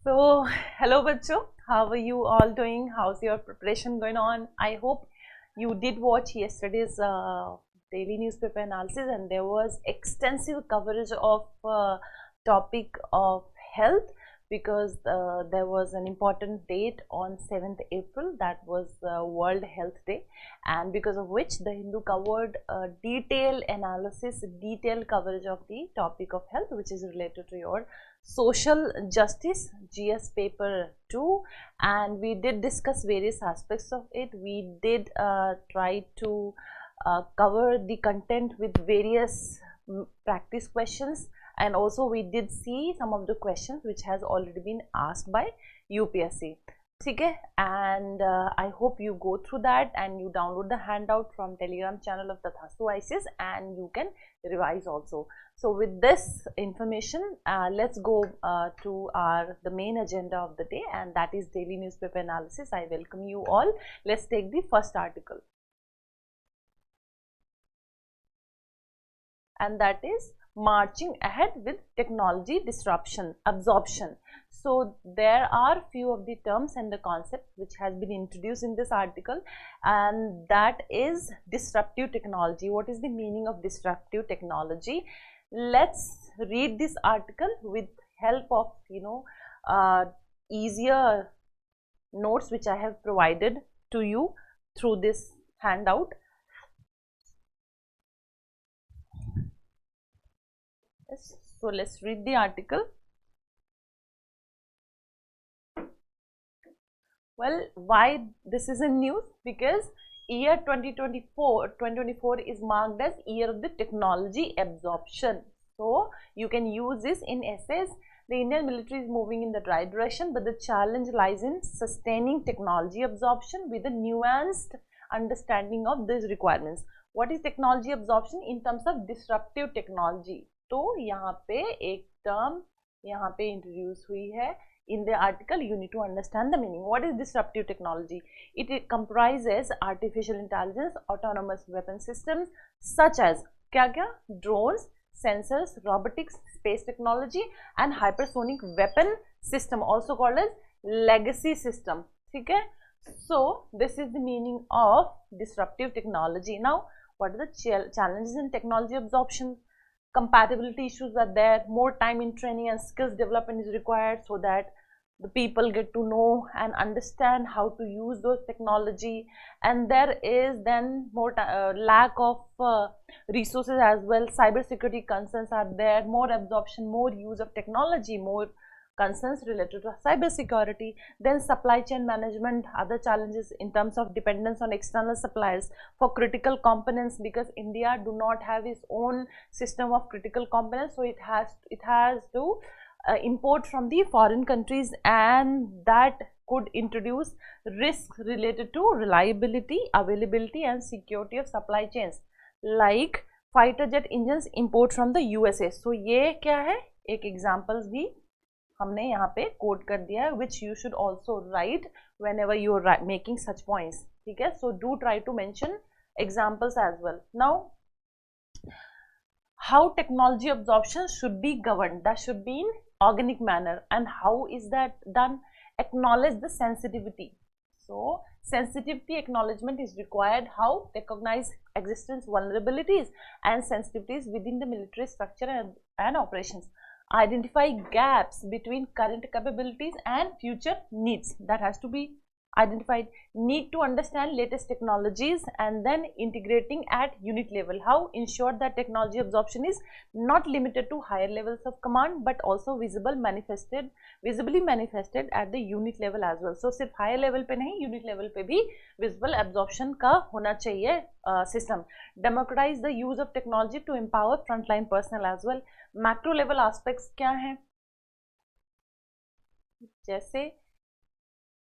So, hello bachcho, how are you all doing? How's your preparation going on? I hope you did watch yesterday's daily newspaper analysis, and there was extensive coverage of topic of health, because there was an important date on 7th April, that was World Health Day, and because of which the Hindu covered detailed analysis, detailed coverage of the topic of health, which is related to your social justice GS paper 2, and we did discuss various aspects of it. We did try to cover the content with various practice questions, and also we did see some of the questions which has already been asked by UPSC. Okay, and I hope you go through that and you download the handout from Telegram channel of Tathastu-ICS, and you can revise also. So with this information, let's go to the main agenda of the day, and that is daily newspaper analysis. I welcome you all. Let's take the first article, and that is marching ahead with technology disruption, absorption. So there are few of the terms and the concepts which has been introduced in this article, and that is disruptive technology. What is the meaning of disruptive technology? Let's read this article with help of easier notes which I have provided to you through this handout. Yes, so let's read the article. Well, why this is in news? Because year 2024 is marked as year of the technology absorption. So you can use this in essays. The Indian military is moving in the right direction, but the challenge lies in sustaining technology absorption with a nuanced understanding of these requirements. What is technology absorption in terms of disruptive technology? तो यहाँ पे एक term यहाँ पे introduce हुई है. In the article, you need to understand the meaning. What is disruptive technology? It comprises artificial intelligence, autonomous weapon systems such as क्या drones, sensors, robotics, space technology, and hypersonic weapon system, also called as legacy system. Okay? So this is the meaning of disruptive technology. Now, what are the challenges in technology absorption? Compatibility issues are there. More time in training and skills development is required, so that the people get to know and understand how to use those technology. And there is then more lack of resources as well. Cyber security concerns are there. More absorption, more use of technology, more concerns related to cyber security. Then supply chain management, other challenges in terms of dependence on external suppliers for critical components, because India do not have its own system of critical components, so it has to import from the foreign countries, and that could introduce risks related to reliability, availability, and security of supply chains, like fighter jet engines import from the USA. So ये क्या है, एक examples भी हमने यहाँ पे code कर दिया है, which you should also write whenever you are making such points. ठीक है, so do try to mention examples as well. Now, how technology absorption should be governed? That should be in organic manner. And how is that done? Acknowledge the sensitivity. So sensitivity acknowledgement is required. How? Recognize existence vulnerabilities and sensitivities within the military structure and operations. Identify gaps between current capabilities and future needs. That has to be identified. Need to understand latest technologies and then integrating at unit level. How? Ensure that technology absorption is not limited to higher levels of command, but also visibly manifested at the unit level as well. So सिर्फ higher level पे नहीं, unit level पे भी visible absorption का होना चाहिए system. Democratize the use of technology to empower frontline personnel as well. Macro level aspects क्या हैं? जैसे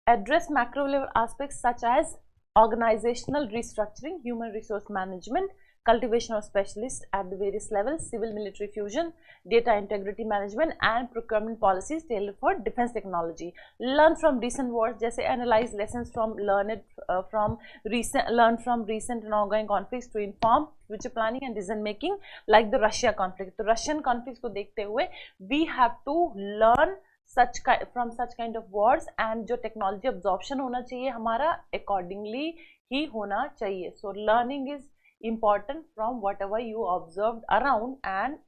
address macro level aspects such as organizational restructuring, human resource management, cultivation of specialists at the various levels, civil military fusion, data integrity management, and procurement policies tailored for defense technology. Learn from recent wars, जैसे analyze lessons from learn from recent and ongoing conflicts to inform future planning and decision making, like the Russia conflict. तो Russian conflicts को देखते हुए we have to learn from such kind of words, and जो technology absorption होना चाहिए हमारा accordingly ही होना चाहिए. So learning is important from whatever you observed around and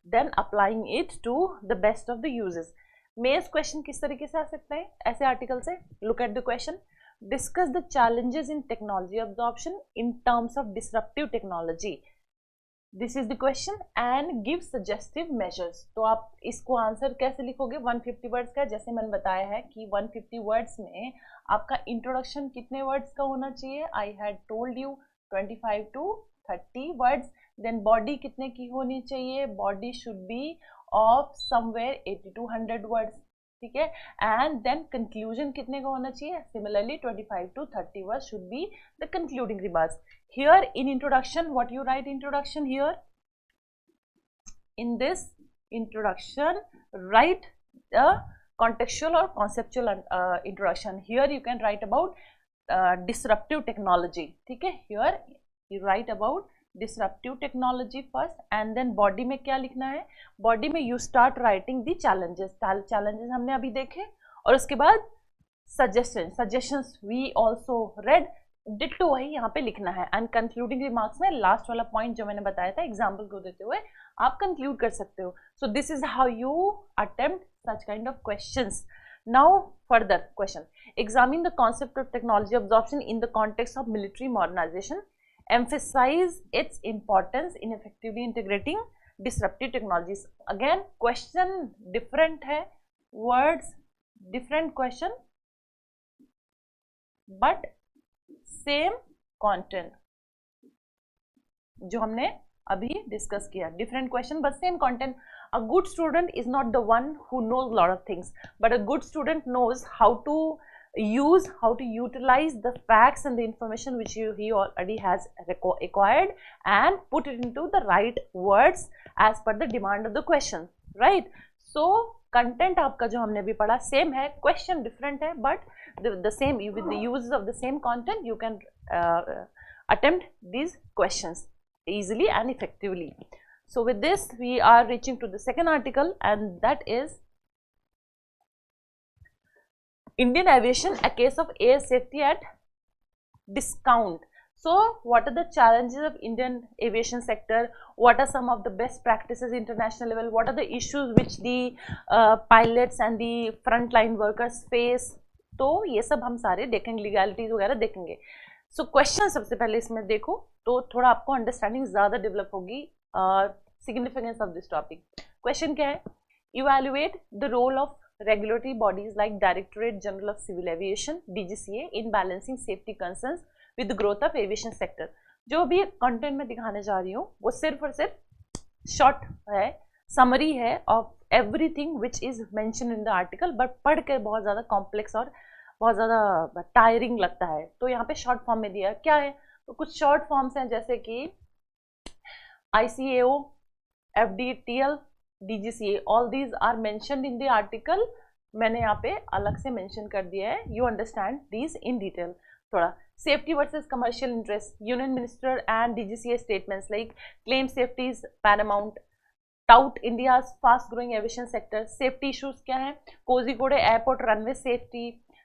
then applying it to the best of the uses. Mains question किस तरीके से आ सकता है ऐसे आर्टिकल से? Look at the question. Discuss the challenges in technology absorption in terms of disruptive technology. This is the question and give suggestive measures. तो आप इसको आंसर कैसे लिखोगे? 150 वर्ड्स का. जैसे मैंने बताया है कि 150 वर्ड्स में आपका इंट्रोडक्शन कितने वर्ड्स का होना चाहिए? I had told you 25 to 30 words. Then body कितने की होनी चाहिए? Body should be of somewhere 80 to 100 words. ठीक है. एंड देन कंक्लूजन कितने का होना चाहिए? Similarly 25 to 30 words should be the concluding remarks. Here in introduction, what you write introduction here? In this introduction, write the contextual or conceptual introduction. Here you can write about disruptive technology. ठीक है. Here you write about disruptive technology first, and then body में क्या लिखना है? Body में you start writing the challenges. Challenges हमने अभी देखे, और उसके बाद suggestions we also read. Ditto वही यहाँ पे लिखना है. एंड कंक्लूडिंग रिमार्क्स में लास्ट वाला पॉइंट जो मैंने बताया था एग्जाम्पल को देते हुए आप कंक्लूड कर सकते हो. So this is how you attempt such kind of questions. Now further question. Examine the concept of technology absorption in the context of military modernisation. Emphasise its importance in effectively integrating disruptive technologies. Again question different है, words different question, but same content जो हमने अभी discuss किया. Different question but same content. A good student is not the one who knows lot of things, but a good student knows how to utilize the facts and the information which he already has acquired and put it into the right words as per the demand of the question, right? So content आपका जो हमने भी पढ़ा same है, question different है, but the same, with the use of the same content you can attempt these questions easily and effectively. So with this we are reaching to the second article, and that is Indian Aviation, a case of air safety at discount. So what are the challenges of Indian aviation sector? What are some of the best practices international level? What are the issues which the pilots and the frontline workers face? तो ये सब हम सारे देखेंगे, legalities वगैरह देखेंगे. So question सबसे पहले इसमें देखो तो थोड़ा आपको अंडरस्टैंडिंग ज़्यादा डेवलप होगी significance of this topic. Question क्या है? Evaluate the role of regulatory bodies like Directorate General of Civil Aviation (DGCA) in balancing safety concerns with the growth of aviation sector. जो भी कंटेंट में दिखाने जा रही हूँ वो सिर्फ और सिर्फ शॉर्ट है, समरी है of everything which is mention in the article, but पढ़ के बहुत ज़्यादा कॉम्प्लेक्स और बहुत ज़्यादा टायरिंग लगता है. तो यहाँ पे शॉर्ट फॉर्म में दिया क्या है? तो कुछ शॉर्ट फॉर्म्स हैं जैसे कि ICAO, FDTL, DGCA, all these are mentioned in the article. मैंने यहाँ पे अलग से मेंशन कर दिया है. You understand these in detail. थोड़ा safety versus commercial interest. Union Minister and DGCA statements like claim safety is paramount. Tout India's fast-growing aviation sector. Safety issues क्या हैं? Kozhikode Airport runway safety.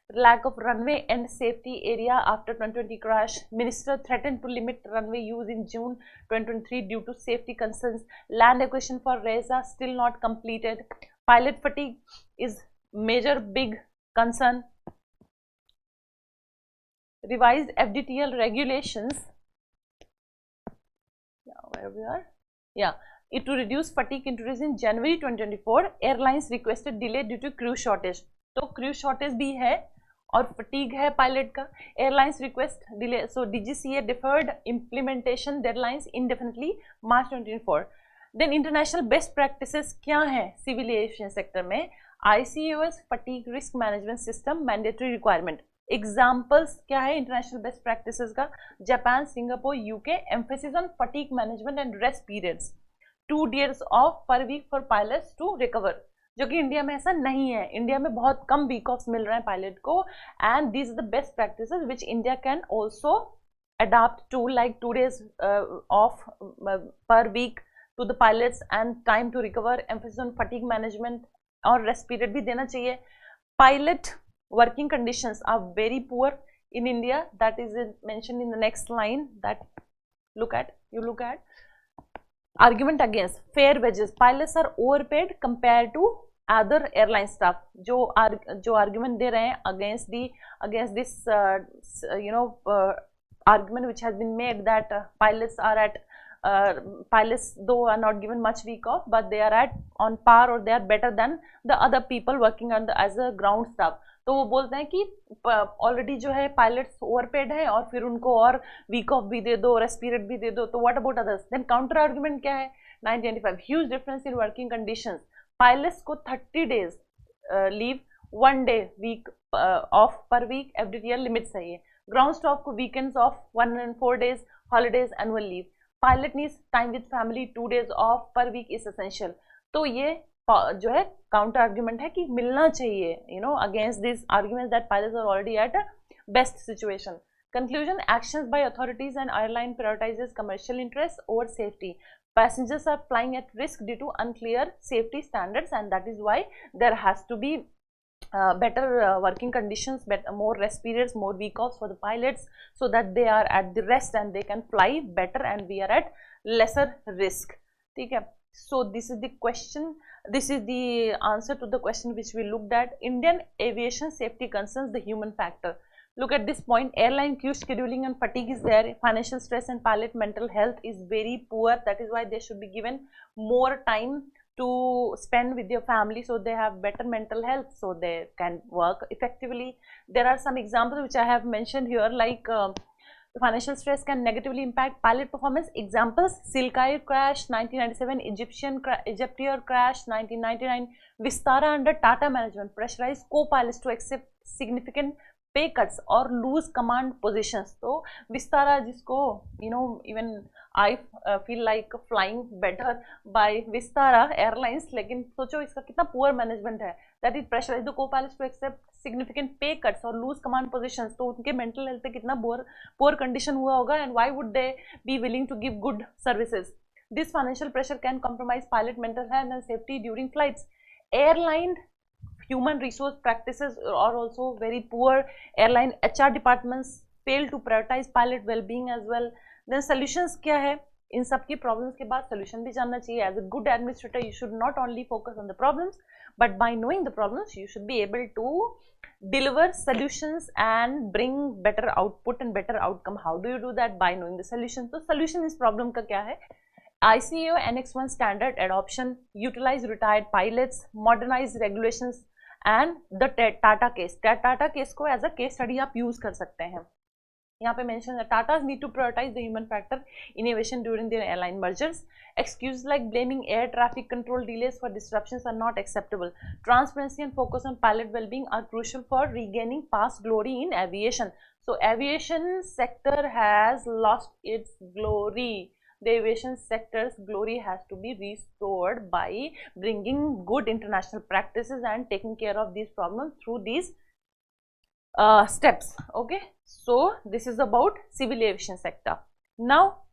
Lack of runway and safety area after 2020 crash. Minister threatened to limit runway use in June 2023 due to safety concerns. Land acquisition for Reza still not completed. Pilot fatigue is major big concern. Revised FDTL regulations. Where we are? Yeah. It to reduce fatigue introduced in January 2024. Airlines requested delay due to crew shortage. तो crew shortage भी है और fatigue है pilot का. Airlines request delay. So DGCA deferred implementation deadlines indefinitely March 2024. Then international best practices क्या है civil aviation sector में? ICAO's fatigue risk management system mandatory requirement. Examples क्या है इंटरनेशनल बेस्ट प्रैक्टिसेस का? Japan, Singapore, UK. Emphasis on fatigue management and rest periods. 2 days off per week for pilots to recover, जो कि India में ऐसा नहीं है. इंडिया में बहुत कम वीक ऑफ मिल रहे हैं पायलट को, and these are the best practices which India can also adapt to, like 2 days off per week to the pilots and time to recover, emphasis on fatigue management और rest period भी देना चाहिए. Pilot working conditions are very poor in India. That is mentioned in the next line. That look at argument against fair wages. Pilots are overpaid compared to other airline staff. जो argument दे रहे हैं against this argument which has been made that pilots are at pilots though are not given much week off, but they are on par or they are better than the other people working as a ground staff. तो वो बोलते हैं कि already जो है pilots overpaid है और फिर उनको और वीक ऑफ भी दे दो, रेस्ट पीरियड भी दे दो. तो what about others? Then counter argument क्या है? 1995 huge difference in working conditions. Pilots को 30 days leave, 1 day week off per week every year limit चाहिए. ग्राउंड स्टाफ को weekends off 104 days, holidays, annual leave. Pilot needs time with family, 2 days off per week is essential. तो ये जो है counter argument है कि मिलना चाहिए, against this argument that pilots are already at a best situation. Conclusion, actions by authorities and airline prioritises commercial interest over safety. Passengers are flying at risk due to unclear safety standards, and that is why there has to be better working conditions, more rest periods, more week offs for the pilots, so that they are at the rest and they can fly better and we are at lesser risk. Okay. So this is the question, this is the answer to the question which we looked at. Indian aviation safety concerns, the human factor. Look at this point, airline crew scheduling and fatigue is there, financial stress and pilot mental health is very poor. That is why they should be given more time to spend with your family, so they have better mental health, so they can work effectively. There are some examples which I have mentioned here, like financial stress can negatively impact pilot performance. Examples: Silkair crash 1997, Egyptier crash 1999, Vistara under Tata management pressurized co-pilots to accept significant pay cuts or lose command positions. So Vistara, जिसको even I feel like flying better by Vistara Airlines, लेकिन सोचो इसका कितना poor management है, that it pressurized the co-pilots to accept significant pay cuts or lose command positions. तो उनके mental health पे कितना poor condition हुआ होगा, and why would they be willing to give good services? This financial pressure can compromise pilot mental health and safety during flights. Airline human resource practices are also very poor. Airline HR departments fail to prioritize pilot well-being as well. Then solutions क्या है? इन सब की problems के बाद solution भी जानना चाहिए. As a good administrator, you should not only focus on the problems, but by knowing the problems, you should be able to deliver solutions and bring better output and better outcome. How do you do that? By knowing the solution. So solution इस problem का क्या है? ICAO Annex 1 standard adoption, utilize retired pilots, modernize regulations, and the Tata case. Tata case को as a case study आप use कर सकते हैं. यहाँ पे mention that Tatas need to prioritize the human factor in aviation during their airline mergers. Excuses like blaming air traffic control delays for disruptions are not acceptable. Transparency and focus on pilot well-being are crucial for regaining past glory in aviation. So aviation sector has lost its glory. The aviation sector's glory has to be restored by bringing good international practices and taking care of these problems through these steps. Okay, so this is about civil aviation sector. Now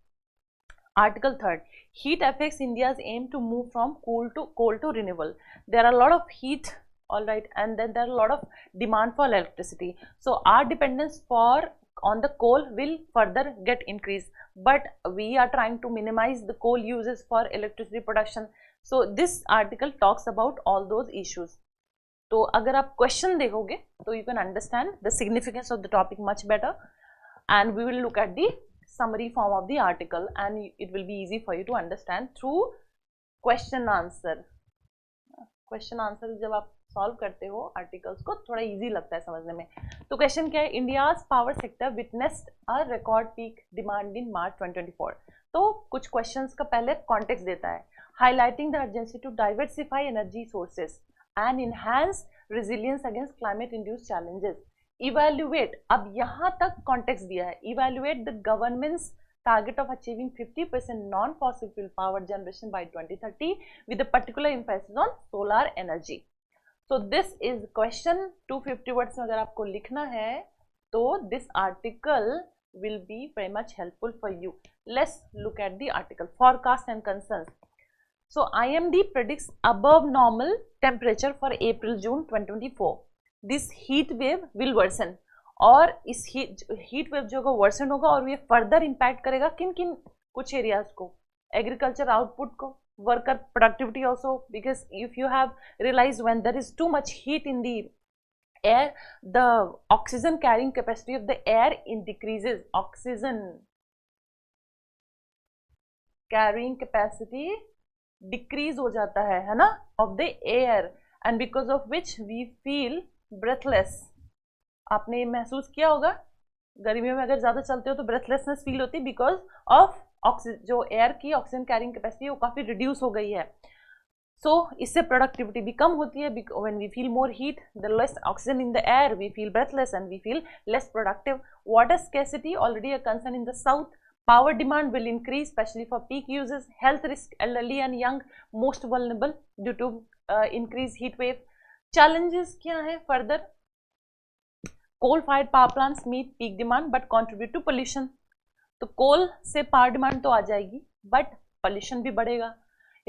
article 3rd, heat affects India's aim to move from coal to renewable. There are a lot of heat, all right, and then there are a lot of demand for electricity, so our dependence on the coal will further get increased, but we are trying to minimize the coal uses for electricity production. So this article talks about all those issues. तो अगर आप question देखोगे तो you can understand the significance of the topic much better, and we will look at the summary form of the article, and it will be easy for you to understand through question answer. Question answer जब आप solve करते हो articles को, थोड़ा easy लगता है समझने में. तो क्वेश्चन क्या है? India's power sector witnessed a record peak demand in March 2024. तो कुछ क्वेश्चंस का पहले कॉन्टेक्स्ट देता है. Highlighting the urgency to diversify energy sources and enhance resilience against climate induced challenges. Evaluate, अब यहाँ तक context दिया है. Evaluate the government's target of achieving 50% non-fossil fuel power generation by 2030 with a particular emphasis on solar energy. So this is question. 250 words में अगर आपको लिखना है तो this article will be very much helpful for you. Let's look at the article. Forecast and concerns. So IMD predicts above normal temperature for April-June 2024. This heat wave will worsen. और इस heat wave जो होगा worsen होगा और ये further impact करेगा किन किन कुछ areas को, agriculture output को, worker productivity also, because if you have realized when there is too much heat in the air, the oxygen carrying capacity of the air decreases. Oxygen carrying capacity decrease हो जाता है ना, of the air, and because of which we feel breathless. आपने महसूस किया होगा गर्मियों में अगर ज़्यादा चलते हो तो breathlessness फील होती है because of जो एयर की ऑक्सीजन कैरिंग कैपेसिटी वो काफ़ी रिड्यूस हो गई है. So इससे प्रोडक्टिविटी भी कम होती है. When we feel more heat, the less oxygen in the air, we feel breathless and we feel less productive. Water scarcity already a concern in the south. Power demand will increase, especially for peak uses. Health risk, elderly and young, most vulnerable due to increased heat wave. Challenges क्या है further? Coal-fired power plants meet peak demand but contribute to pollution. तो coal से power demand तो आ जाएगी, but pollution भी बढ़ेगा.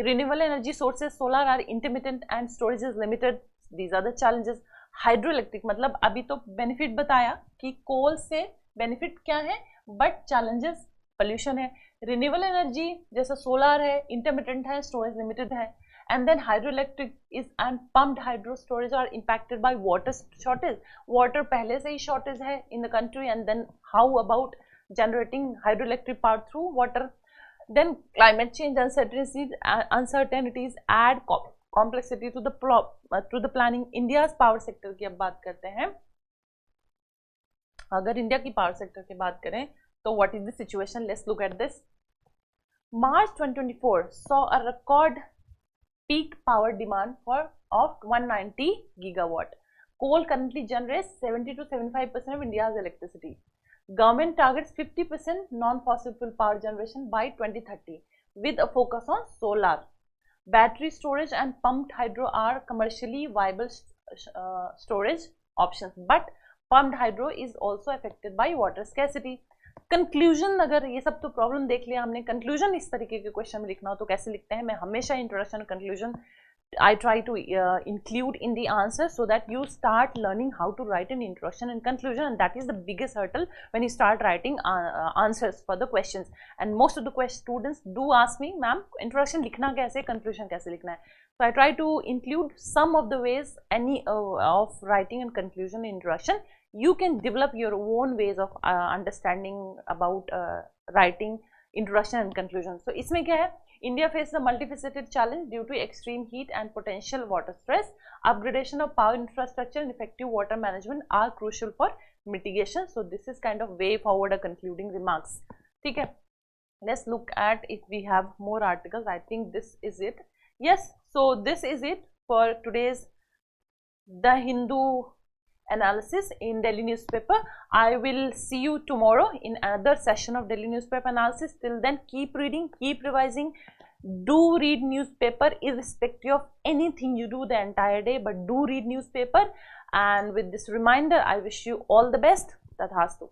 Renewable energy sources, solar are intermittent and storage is limited. These are the challenges. Hydroelectric मतलब अभी तो benefit बताया कि coal से benefit क्या है, but challenges pollution है. Renewable energy जैसा solar है, intermittent है, storage limited है. And then hydroelectric is and pumped hydro storage are impacted by water shortage. Water पहले से ही shortage है in the country, and then how about generating hydroelectric power through water? Then climate change uncertainties add complexity to the planning. India's power sector की अब बात करते हैं. अगर India की पावर सेक्टर की बात करें तो what is the situation? Let's look at this. March 2024 saw a record peak power demand of 190 gigawatt. Coal currently generates 70 to 75% of India's electricity. Government targets 50% non-fossil fuel power generation by 2030 with a focus on solar. Battery storage and pumped hydro are commercially viable storage options, but pumped hydro is also affected by water scarcity. Conclusion, अगर ये सब तो problem देख लिया हमने, conclusion इस तरीके के क्वेश्चन में लिखना हो तो कैसे लिखते हैं? मैं हमेशा introduction conclusion I try to include in the answer so that you start learning how to write an introduction and conclusion, and that is the biggest hurdle when you start writing answers for the questions. And most of the students do ask me, ma'am, introduction लिखना कैसे, conclusion कैसे लिखना है? So I try to include some of the ways of writing and conclusion in introduction. You can develop your own ways of understanding about writing introduction and conclusion. So इसमें क्या है? India faces a multifaceted challenge due to extreme heat and potential water stress. Upgradation of power infrastructure and effective water management are crucial for mitigation. So this is kind of way forward a concluding remarks. ठीक है? Let's look at if we have more articles. I think this is it. Yes, so this is it for today's The Hindu analysis in Delhi newspaper. I will see you tomorrow in another session of Delhi newspaper analysis. Till then, keep reading, keep revising. Do read newspaper irrespective of anything you do the entire day, but do read newspaper. And with this reminder, I wish you all the best. Tathastu.